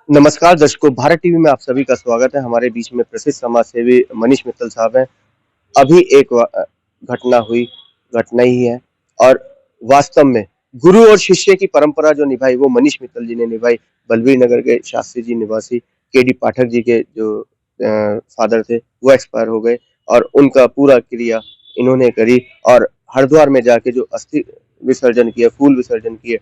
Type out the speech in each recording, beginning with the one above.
नमस्कार दर्शकों, भारत टीवी में आप सभी का स्वागत है। हमारे बीच में प्रसिद्ध समाज सेवी मनीष मित्तल साहब हैं। अभी एक घटना हुई, घटना ही है और वास्तव में गुरु और शिष्य की परंपरा जो निभाई वो मनीष मित्तल जी ने निभाई। बलबीर नगर के शास्त्री जी निवासी केडी पाठक जी के जो फादर थे वो एक्सपायर हो गए और उनका पूरा क्रिया इन्होंने करी और हरिद्वार में जाके जो अस्थि विसर्जन किए, फूल विसर्जन किए,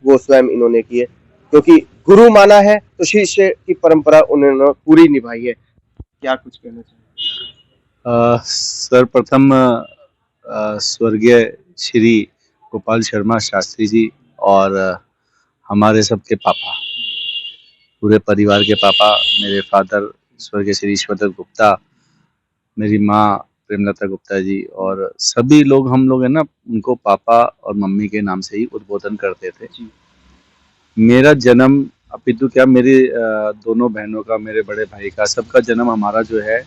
वो स्वयं इन्होंने किए क्योंकि गुरु माना है तो शिष्य की परंपरा उन्होंने पूरी निभाई है। क्या कुछ कहना चाहिए? सर्वप्रथम स्वर्गीय श्री गोपाल शर्मा शास्त्री जी और हमारे सबके पापा, पूरे परिवार के पापा, मेरे फादर स्वर्गीय श्री ईश्वरदत्त गुप्ता, मेरी माँ प्रेमलता गुप्ता जी और सभी लोग, हम लोग है ना, उनको पापा और मम्मी के नाम से ही उद्बोधन करते थे। मेरा जन्म अपितु क्या, मेरी दोनों बहनों का, मेरे बड़े भाई का, सबका जन्म हमारा जो है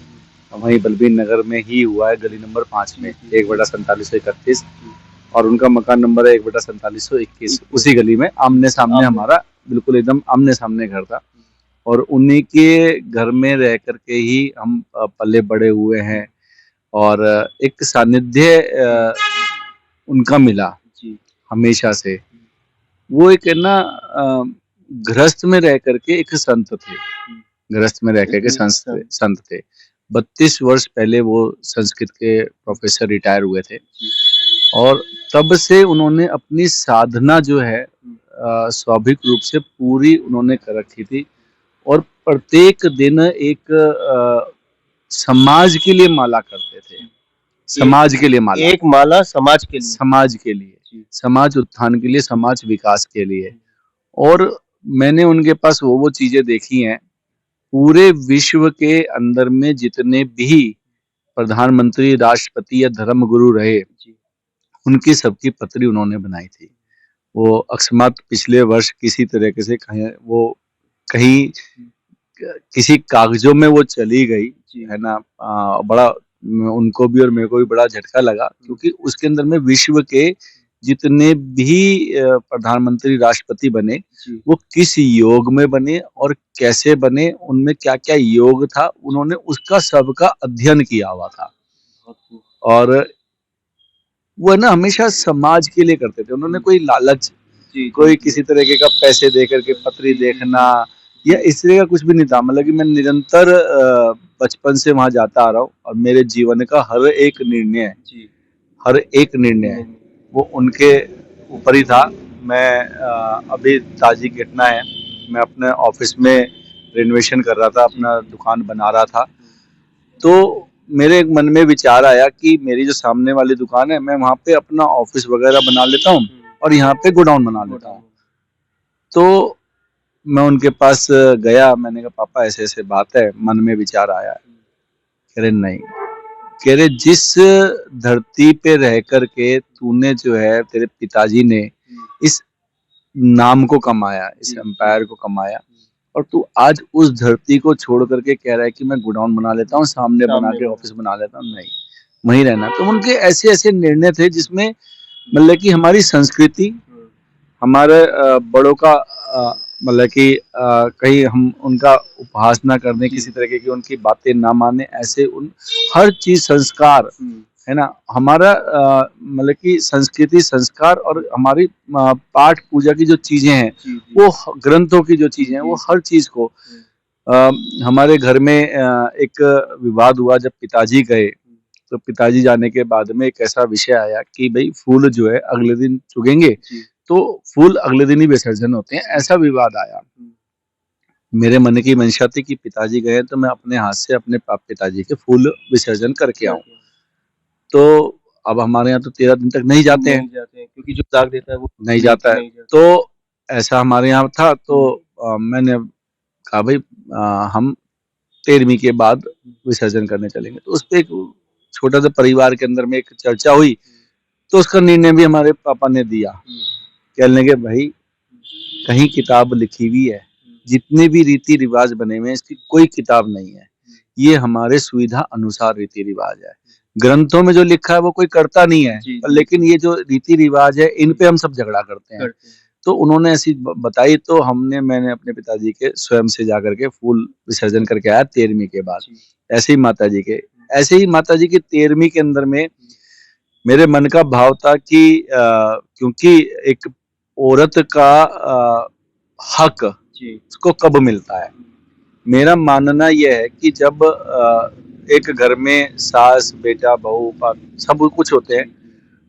वहीं बलबीर नगर में ही हुआ है, गली नंबर 5 में, 1/4731, और उनका मकान नंबर है 1/4721। उसी गली में आमने सामने हमारा बिल्कुल एकदम आमने सामने घर था और उन्हीं के घर में रह करके ही हम पले बड़े हुए हैं और एक सानिध्य उनका मिला हमेशा से। वो एक है ना, गृहस्थ में रह करके एक संत थे, गृहस्थ में रह करके संत थे। 32 वर्ष पहले वो संस्कृत के प्रोफेसर रिटायर हुए थे और तब से उन्होंने अपनी साधना जो है स्वाभाविक रूप से पूरी उन्होंने कर रखी थी और प्रत्येक दिन एक समाज के लिए माला करते थे। समाज के लिए माला, एक माला समाज के लिए, समाज के लिए, समाज उत्थान के लिए, समाज विकास के लिए। और मैंने उनके पास वो चीजें देखी हैं। पूरे विश्व के अंदर में जितने भी प्रधानमंत्री, राष्ट्रपति या धर्म गुरु रहे, उनकी सबकी पत्री उन्होंने बनाई थी। वो अकस्मात पिछले वर्ष किसी तरीके से कहीं किसी कागजों में वो चली गई है ना। बड़ा उनको भी और मेरे को भी बड़ा झटका लगा क्योंकि उसके अंदर में विश्व के जितने भी प्रधानमंत्री, राष्ट्रपति बने, वो किस योग में बने और कैसे बने, उनमें क्या क्या योग था, उन्होंने उसका सबका अध्ययन किया हुआ था। और वो है ना, हमेशा समाज के लिए करते थे। उन्होंने कोई लालच, कोई किसी तरीके का पैसे दे करके पत्री देखना या इस तरह का कुछ भी नहीं था। मतलब कि मैं निरंतर बचपन से वहां जाता आ रहा हूँ और मेरे जीवन का हर एक निर्णय वो उनके ऊपर ही था। मैं अभी ताजी घटना है, मैं अपने ऑफिस में रेनोवेशन कर रहा था, अपना दुकान बना रहा था, तो मेरे एक मन में विचार आया कि मेरी जो सामने वाली दुकान है, मैं वहां पे अपना ऑफिस वगैरह बना लेता हूँ और यहाँ पे गोडाउन बना लेता हूँ। तो मैं उनके पास गया, मैंने कहा पापा ऐसे ऐसे बात है, मन में विचार आया। कह रहे नहीं, कह रहे जिस धरती पे रह करके तूने जो है, तेरे पिताजी ने इस नाम को कमाया, इस एम्पायर को कमाया, और तू आज उस धरती को छोड़ करके कह रहा है कि मैं गोडाउन बना लेता हूँ, सामने बना के ऑफिस बना लेता हूँ। नहीं, वहीं रहना। तो उनके ऐसे ऐसे निर्णय थे जिसमें मतलब कि हमारी संस्कृति, हमारे बड़ों का मतलब कि कहीं हम उनका उपहास ना करने, किसी तरह की उनकी बातें ना माने, ऐसे उन हर चीज संस्कार है ना, हमारा मतलब कि संस्कृति, संस्कार और हमारी पाठ पूजा की जो चीजें हैं, वो ग्रंथों की जो चीजें हैं, वो हर चीज को हमारे घर में एक विवाद हुआ जब पिताजी गए। तो पिताजी जाने के बाद में एक ऐसा विषय आया कि भाई फूल जो है अगले दिन चुगेंगे, तो फूल अगले दिन ही विसर्जन होते हैं, ऐसा विवाद आया। मेरे मन की मंशा थी कि पिताजी गए तो मैं अपने हाथ से अपने पिताजी के फूल विसर्जन करके आऊं। तो अब हमारे यहाँ तो 13 दिन तक नहीं जाते हैं क्योंकि जो दाग देता है वो नहीं जाता है। तो ऐसा हमारे यहाँ था। तो मैंने कहा भाई हम 13वीं के बाद विसर्जन करने चलेंगे। तो उस पर एक छोटा सा परिवार के अंदर में एक चर्चा हुई, तो उसका निर्णय भी हमारे पापा ने दिया। कहने लगे भाई कहीं किताब लिखी हुई है, जितने भी रीति रिवाज बने हुए हैं इसकी कोई किताब नहीं है, ये हमारे सुविधा अनुसार रीति रिवाज है। ग्रंथों में जो लिखा है वो कोई करता नहीं है, लेकिन ये जो रीति रिवाज है इन पे हम सब झगड़ा करते हैं। तो उन्होंने ऐसी बताई, तो मैंने अपने पिताजी के स्वयं से जाकर के फूल विसर्जन करके आया 13वीं के बाद। ऐसे ही माता जी की 13वीं के अंदर में मेरे मन का भाव था कि क्योंकि एक औरत का हक उसको कब मिलता है। मेरा मानना यह है कि जब एक घर में सास बेटा बहू सब कुछ होते हैं,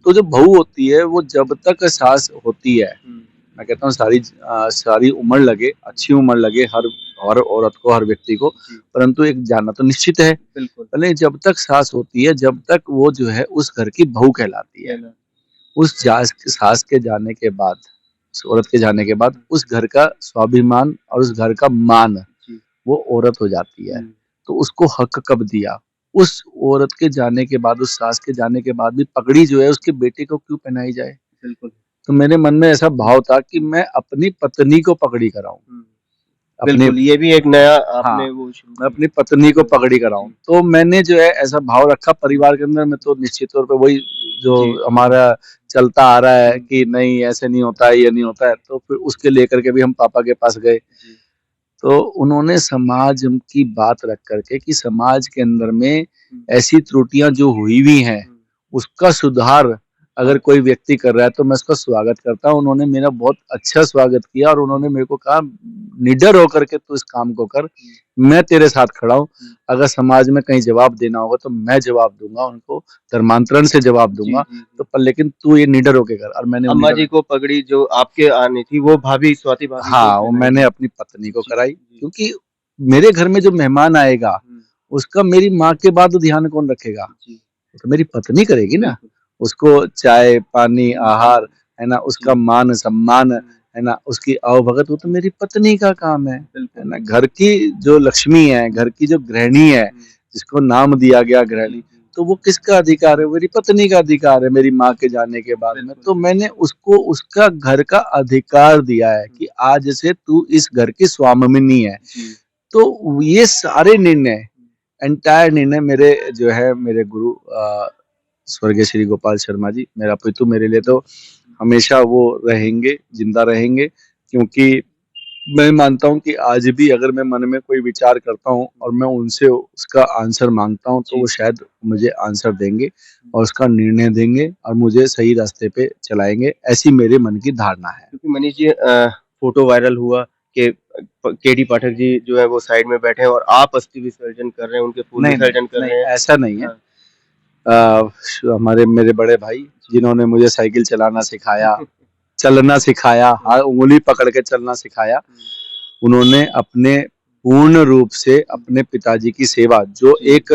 तो जो बहू होती है वो जब तक सास होती है, मैं कहता हूँ सारी उम्र लगे, अच्छी उम्र लगे हर औरत को, हर व्यक्ति को, परंतु एक जाना तो निश्चित है। पहले जब तक सास होती है, जब तक वो जो है उस घर की बहू कहलाती है। उस सास के जाने के बाद, उस औरत के जाने के बाद उस घर का स्वाभिमान और उस घर का मान वो औरत हो जाती है। तो उसको हक कब दिया? उस औरत के जाने के बाद, उस सास के जाने के बाद भी पगड़ी जो है उसके बेटे को क्यों पहनाई जाए? तो मेरे मन में ऐसा भाव था कि मैं अपनी पत्नी को पगड़ी कराऊं, बिल्कुल, ये भी एक नया आपने वो मैं अपनी पत्नी को पगड़ी कराऊं। तो मैंने जो है ऐसा भाव रखा परिवार के अंदर में। तो निश्चित तौर पे वही जो हमारा चलता आ रहा है कि नहीं ऐसे नहीं होता है, ये नहीं होता है, तो फिर उसके लेकर के भी हम पापा के पास गए। तो उन्होंने समाज की बात रख करके कि समाज के अंदर में ऐसी त्रुटियां जो हुई हुई हैं उसका सुधार अगर कोई व्यक्ति कर रहा है तो मैं उसका स्वागत करता हूँ। उन्होंने मेरा बहुत अच्छा स्वागत किया और उन्होंने मेरे को कहा निडर होकर के तू इस काम को कर, मैं तेरे साथ खड़ा हूँ। अगर समाज में कहीं जवाब देना होगा तो मैं जवाब दूंगा, उनको धर्मांतरण से जवाब दूंगा। तो पर लेकिन तू ये निडर होके कर। और मैंने अम्मा जी को पगड़ी जो आपके आनी थी वो भाभी स्वाति भाभी हाँ, वो मैंने अपनी पत्नी को कराई, क्योंकि मेरे घर में जो मेहमान आएगा उसका मेरी माँ के बाद ध्यान कौन रखेगा? तो मेरी पत्नी करेगी ना। उसको चाय पानी आहार है ना, उसका मान सम्मान है ना, उसकी आवभगत, वो तो मेरी पत्नी का काम है ना। घर की जो लक्ष्मी है, घर की जो गृहिणी है, जिसको नाम दिया गया गृहिणी, तो वो किसका अधिकार है? मेरी पत्नी का अधिकार है मेरी माँ के जाने के बाद में। तो मैंने उसको उसका घर का अधिकार दिया है कि आज से तू इस घर की स्वामिनी है। तो ये सारे निर्णय, एंटायर निर्णय मेरे जो है मेरे गुरु स्वर्गीय श्री गोपाल शर्मा जी, मेरा पितु, मेरे लिए तो हमेशा वो रहेंगे, जिंदा रहेंगे। क्योंकि मैं मानता हूँ कि आज भी अगर मैं मन में कोई विचार करता हूँ और मैं उनसे उसका आंसर मांगता हूँ तो वो शायद मुझे आंसर देंगे और उसका निर्णय देंगे और मुझे सही रास्ते पे चलाएंगे, ऐसी मेरे मन की धारणा है। क्योंकि मनीष जी फोटो वायरल हुआ कि केडी पाठक जी जो है वो साइड में बैठे हैं और आप अस्थि विसर्जन कर रहे हैं, उनके फूल विसर्जन कर रहे हैं। ऐसा नहीं है। हमारे मेरे बड़े भाई जिन्होंने मुझे साइकिल चलाना सिखाया, चलना सिखाया, उंगली पकड़ के चलना सिखाया, उन्होंने अपने पूर्ण रूप से अपने पिताजी की सेवा जो एक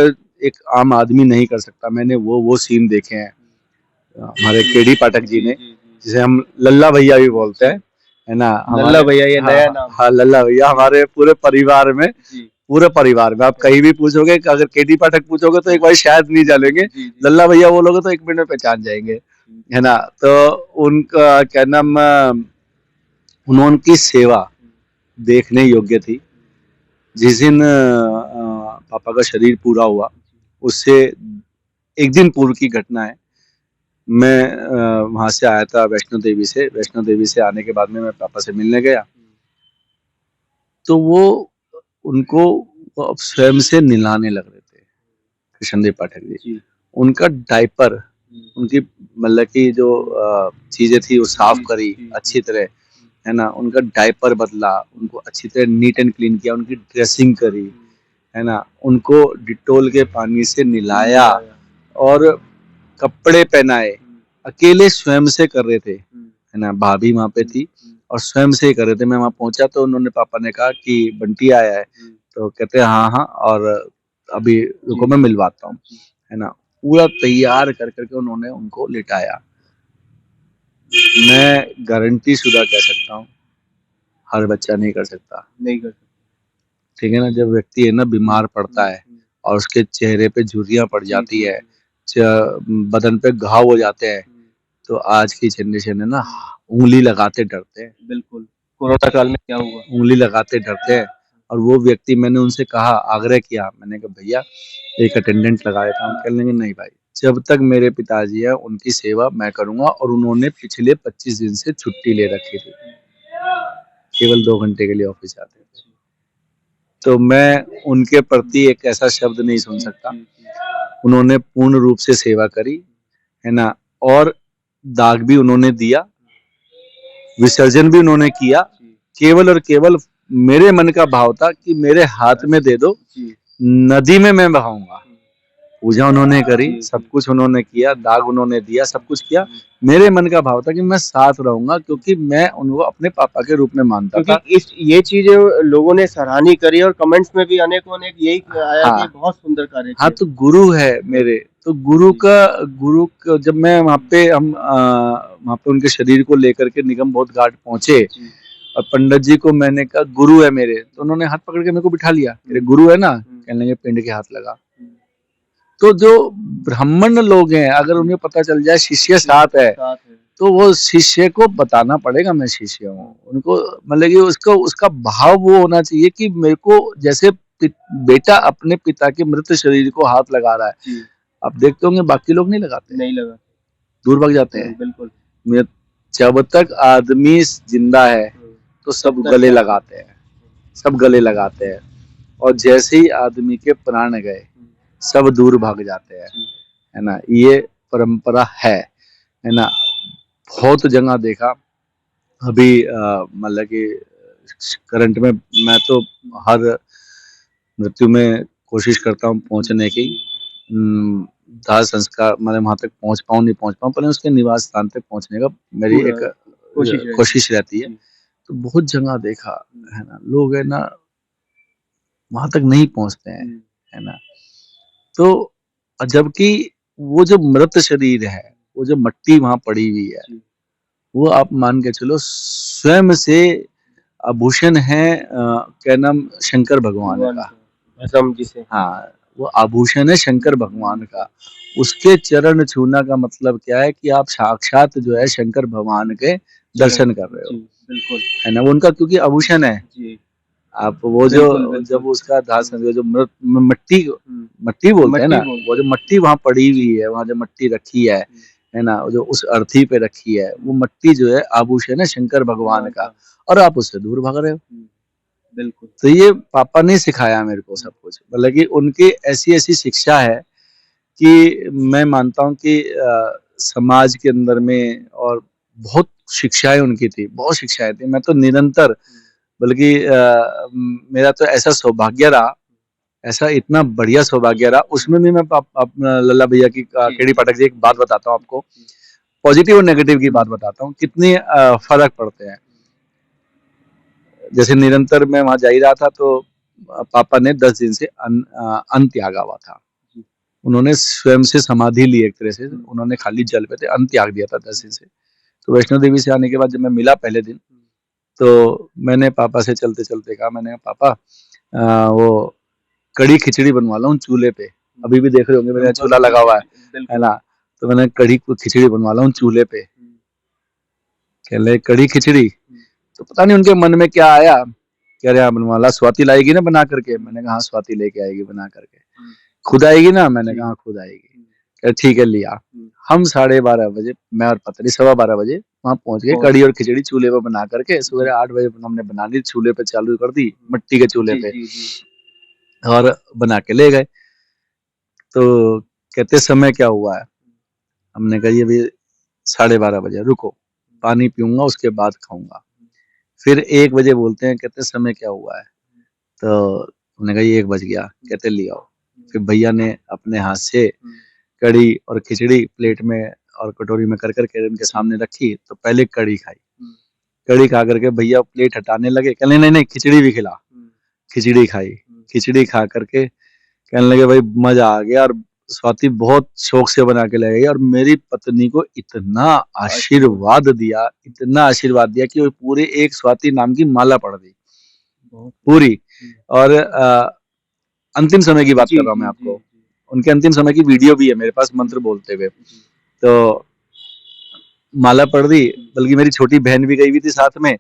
आम आदमी नहीं कर सकता, मैंने वो सीन देखे हैं हमारे केडी पाठक जी ने, जिसे हम लल्ला भैया भी बोलते हैं, है ना। लल्ला भैया ये नया नाम। हाँ, लल्ला भैया हमारे पूरे परिवार में आप कहीं भी पूछोगे, अगर केडी पाठक पूछोगे तो एक बार शायद नहीं जानेंगे, लल्ला भैया बोलोगे तो 1 मिनट में पहचान जाएंगे, है ना। तो उनका क्या नाम, उनकी सेवा देखने योग्य थी। जिस दिन पापा का शरीर पूरा हुआ उससे एक दिन पूर्व की घटना है। मैं वहां से आया था वैष्णो देवी से आने के बाद में मैं पापा से मिलने गया, तो वो उनको स्वयं से नहलाने लग रहे थे कृष्णदेव पाठक जी। उनका डायपर, उनकी मतलब की जो चीजें थी वो साफ करी अच्छी तरह, है ना। उनका डायपर बदला, उनको अच्छी तरह नीट एंड क्लीन किया, उनकी ड्रेसिंग करी, है ना। उनको डिटोल के पानी से नहलाया और कपड़े पहनाए। अकेले स्वयं से कर रहे थे, है ना। भाभी वहां पे थी और स्वयं से कर रहे थे। मैं वहां पहुंचा तो उन्होंने, पापा ने कहा कि बंटी आया है, तो कहते हाँ, और अभी रुको मैं मिलवाता हूँ, है ना। पूरा तैयार कर करके उन्होंने उनको लिटाया। मैं गारंटी शुदा कह सकता हूँ हर बच्चा नहीं कर सकता, ठीक है ना। जब व्यक्ति है ना बीमार पड़ता है और उसके चेहरे पे झुर्रियां पड़ जाती है, बदन पे घाव हो जाते हैं, तो आज की जनरेशन है ना उंगली लगाते डरते हैं। बिल्कुल, कोरोना काल में क्या हुआ, उंगली लगाते डरते हैं। और वो व्यक्ति, मैंने उनसे कहा, आग्रह किया, मैंने कहा भैया एक अटेंडेंट लगाया था, हम कह लेंगे नहीं भाई जब तक मेरे पिताजी हैं उनकी सेवा मैं करूंगा। और उन्होंने पिछले 25 दिन से छुट्टी ले रखी थी, केवल 2 घंटे के लिए ऑफिस जाते थे। तो मैं उनके प्रति एक ऐसा शब्द नहीं सुन सकता। उन्होंने पूर्ण रूप से सेवा करी, है ना, और दाग भी उन्होंने दिया, विसर्जन भी उन्होंने किया। केवल और केवल मेरे मन का भाव था कि मेरे हाथ में दे दो, नदी में मैं बहाऊंगा। पूजा उन्होंने करी, सब कुछ उन्होंने किया, दाग उन्होंने दिया, सब कुछ किया। मेरे मन का भाव था कि मैं साथ रहूंगा, क्योंकि मैं उनको अपने पापा के रूप में मानता था। ये चीजें लोगों ने सराहनीय करी और कमेंट्स में भी अनेकों अनेक यही आया हाँ, कि बहुत सुंदर कार्य हाँ, किया। तो गुरु है मेरे, तो गुरु का जब मैं वहाँ पे उनके शरीर को लेकर के निगम बोध घाट पहुंचे और पंडित जी को मैंने कहा गुरु है मेरे, तो उन्होंने हाथ पकड़ के मेरे को बिठा लिया। मेरे गुरु है ना, कहने लगे पिंड के हाथ लगा। तो जो ब्राह्मण लोग हैं, अगर उन्हें पता चल जाए शिष्य साथ है, तो वो शिष्य को बताना पड़ेगा मैं शिष्य हूँ। उनको मतलब कि उसका भाव वो होना चाहिए कि मेरे को जैसे बेटा अपने पिता के मृत शरीर को हाथ लगा रहा है। आप देखते होंगे बाकी लोग नहीं लगाते, दूर भाग जाते हैं। बिल्कुल। जब तक आदमी जिंदा है तो सब गले लगाते हैं, सब गले लगाते हैं। और जैसे ही आदमी के प्राण गए सब दूर भाग जाते हैं, है ना। ये परंपरा है ना। बहुत जगह देखा अभी, मतलब कि करंट में मैं तो हर मृत्यु में कोशिश करता हूँ पहुंचने की, दाह संस्कार मतलब वहां तक पहुंच पाऊँ नहीं पहुंच पाऊँ, पर उसके निवास स्थान तक पहुंचने का मेरी एक कोशिश रहती है। तो बहुत जगह देखा है ना, लोग है ना वहां तक नहीं पहुंचते हैं, है ना। तो जबकि वो जो मृत शरीर है, वो जो मट्टी वहां पड़ी हुई है, वो आप मान के चलो स्वयं से आभूषण है, क्या नाम, शंकर भगवान का। हाँ, वो आभूषण है शंकर भगवान का। उसके चरण छूना का मतलब क्या है कि आप साक्षात जो है शंकर भगवान के दर्शन कर रहे हो, बिल्कुल, है ना। वो उनका क्योंकि आभूषण है। आप वो जो जब उसका दाह संस्कार जो मट्टी बोलते हैं ना, वो जो मट्टी वहां पड़ी हुई है, वहां जो मट्टी रखी है ना, जो उस अर्थी पे रखी है, वो मट्टी जो है आभूषण है शंकर भगवान का, और आप उससे दूर भाग रहे हो। बिल्कुल। तो ये पापा ने सिखाया मेरे को सब कुछ, मतलब कि उनकी ऐसी ऐसी शिक्षा है कि मैं मानता हूँ कि समाज के अंदर में और बहुत शिक्षाएं उनकी थी, बहुत शिक्षाएं थी। मैं तो निरंतर, बल्कि मेरा तो ऐसा सौभाग्य रहा, ऐसा इतना बढ़िया सौभाग्य रहा। उसमें भी मैं अपना लल्ला भैया की केडी पाठक जी एक बात बताता हूँ आपको, पॉजिटिव और नेगेटिव की बात बताता हूँ, कितने फर्क पड़ते हैं। जैसे निरंतर मैं वहां जा ही रहा था, तो पापा ने 10 दिन से अन्न त्यागा हुआ था। उन्होंने स्वयं से समाधि ली, एक तरह से उन्होंने खाली जल पे थे, अन्न त्याग दिया था 10 दिन से। तो वैष्णो देवी से आने के बाद जब मैं मिला पहले दिन, तो मैंने पापा से चलते चलते कहा, मैंने पापा वो कड़ी खिचड़ी बनवा ला हूँ चूल्हे पे। अभी भी देख रहे होंगे मेरा चूल्हा लगा हुआ है ना। तो मैंने कड़ी खिचड़ी बनवा ला हूँ चूल्हे पे। कह रहे कड़ी खिचड़ी, तो पता नहीं उनके मन में क्या आया, कह रहे बनवा ला, स्वाति लाएगी ना बना करके। मैंने कहा स्वाति लेके आएगी बना करके। खुद आएगी ना, मैंने कहा खुद आएगी। कह ठीक है लिया। हम 12:30 बजे, मैं और पत्नी 12:15 बजे वहां पहुंच गए, कड़ी और खिचड़ी चूल्हे पे बना करके। सुबह 8 बजे हमने बना ली, चूल्हे पे चालू कर दी, मिट्टी के चूल्हे पे, और बना के ले गए। तो कहते समय क्या हुआ है, हमने कहा ये भी 12:30 बजे, रुको पानी पीऊंगा उसके बाद खाऊंगा। फिर 1 बजे बोलते हैं, कहते समय क्या हुआ है, तो हमने कहा ये 1 बज गया। कहते ले आओ। फिर भैया ने अपने हाथ से कड़ी और खिचड़ी प्लेट में और कटोरी में कर करके उनके सामने रखी। तो पहले कड़ी खाई, कड़ी खा करके भैया प्लेट हटाने लगे, कहने नहीं नहीं खिचड़ी भी खिला। खिचड़ी खाई, खिचड़ी खा करके कहने लगे भाई मजा आ गया, और स्वाति बहुत शौक से बना के ले गई। और मेरी पत्नी को इतना आशीर्वाद दिया, इतना आशीर्वाद दिया कि वो पूरे एक स्वाति नाम की माला पढ़ दी पूरी। और अंतिम समय की बात कर रहा हूँ मैं आपको, उनके अंतिम समय की वीडियो भी है मेरे पास मंत्र बोलते हुए। तो माला पढ़ दी, बल्कि मेरी छोटी बहन भी गई हुई थी साथ में।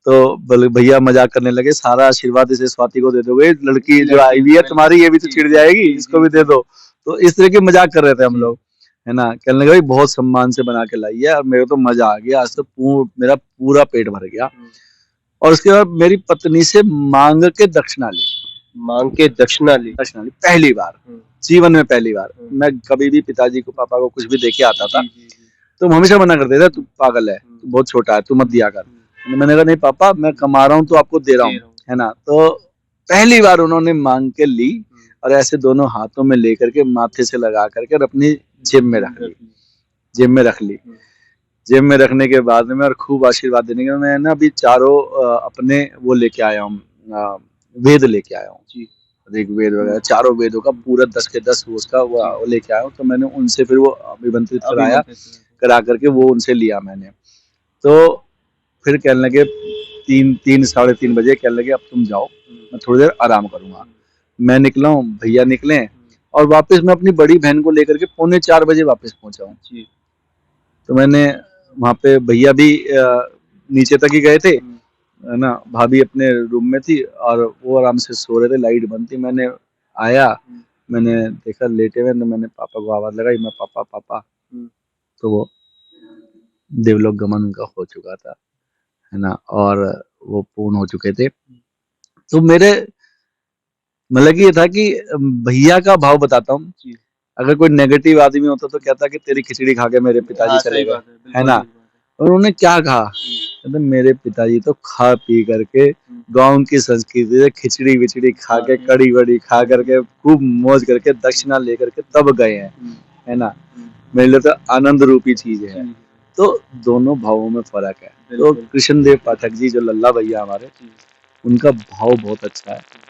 तो भैया मजाक करने लगे, सारा आशीर्वाद इसे स्वाति को दे दोगे, लड़की जो आई हुई है तुम्हारी ये भी तो छिड़ जाएगी, इसको भी दे दो। तो इस तरह के मजाक कर रहे थे हम लोग। है ना। कहने लगा भाई बहुत सम्मान से बना के लाई है, और मेरे को तो मजा आ गया, आज तो मेरा पूरा पेट भर गया। और उसके बाद मेरी पत्नी से मांग के दक्षिणा ली। मांग के दक्षिणा ली। दक्षिणा ली पहली बार, जीवन में पहली बार। मैं कभी भी पिताजी को पापा को कुछ भी दे के आता था तो वो हमेशा मना करते थे, तू पागल है, तू बहुत छोटा है, तू मत दिया कर। मैंने कहा नहीं पापा, मैं कमा रहा हूँ तो आपको दे रहा हूँ, है ना। तो पहली बार उन्होंने मांग के ली, और ऐसे दोनों हाथों में लेकर के माथे से लगा करके और अपनी जेब में रख ली। जेब में रख ली। जेब में रखने के बाद में और खूब आशीर्वाद देने के, मैं ना अभी चारों अपने वो लेके आया हूँ, वेद लेके आया हूँ, ऋग्वेद वगैरह चारों वेदों का पूरा 10 के 10 वो उसका वो लेके आया हूँ। तो मैंने उनसे फिर वो अभिमंत्रित करा करके वो उनसे लिया मैंने। तो फिर कहने लगे 3 साढ़े 3 बजे, कहने लगे अब तुम जाओ, मैं थोड़ी देर आराम करूंगा। मैं निकला हूँ, भैया निकले, और वापस मैं अपनी बड़ी बहन को लेकर के 3:45 बजे वापस पहुंचा हूँ। तो मैंने वहाँ पे, भैया भी नीचे तक ही गए थे, है ना, भाभी अपने रूम में थी और वो आराम से सो रहे थे, लाइट बंद थी। मैंने आया, मैंने देखा लेटे हुए, तो मैंने पापा को आवाज लगाई, मैं पापा पापा। तो वो देवलोक गमन उनका हो चुका था, है ना, और वो पूर्ण हो चुके थे। तो मेरे मतलब कि ये था कि भैया का भाव बताता हूँ। अगर कोई नेगेटिव आदमी होता तो कहता कि तेरी खिचड़ी खा के मेरे पिताजी चले गए, है ना। और उन्होंने क्या कहा, कहते मेरे पिताजी तो खा पी करके गांव की संस्कृति से खिचड़ी विचड़ी खा के, कड़ी वड़ी खा करके, खूब मौज करके, दक्षिणा लेकर के तब गए हैं, है ना। मेरे लिए तो आनंद रूपी चीज है। तो दोनों भावों में फर्क है। तो कृष्णदेव पाठक जी जो लल्ला भैया हमारे, उनका भाव बहुत अच्छा है।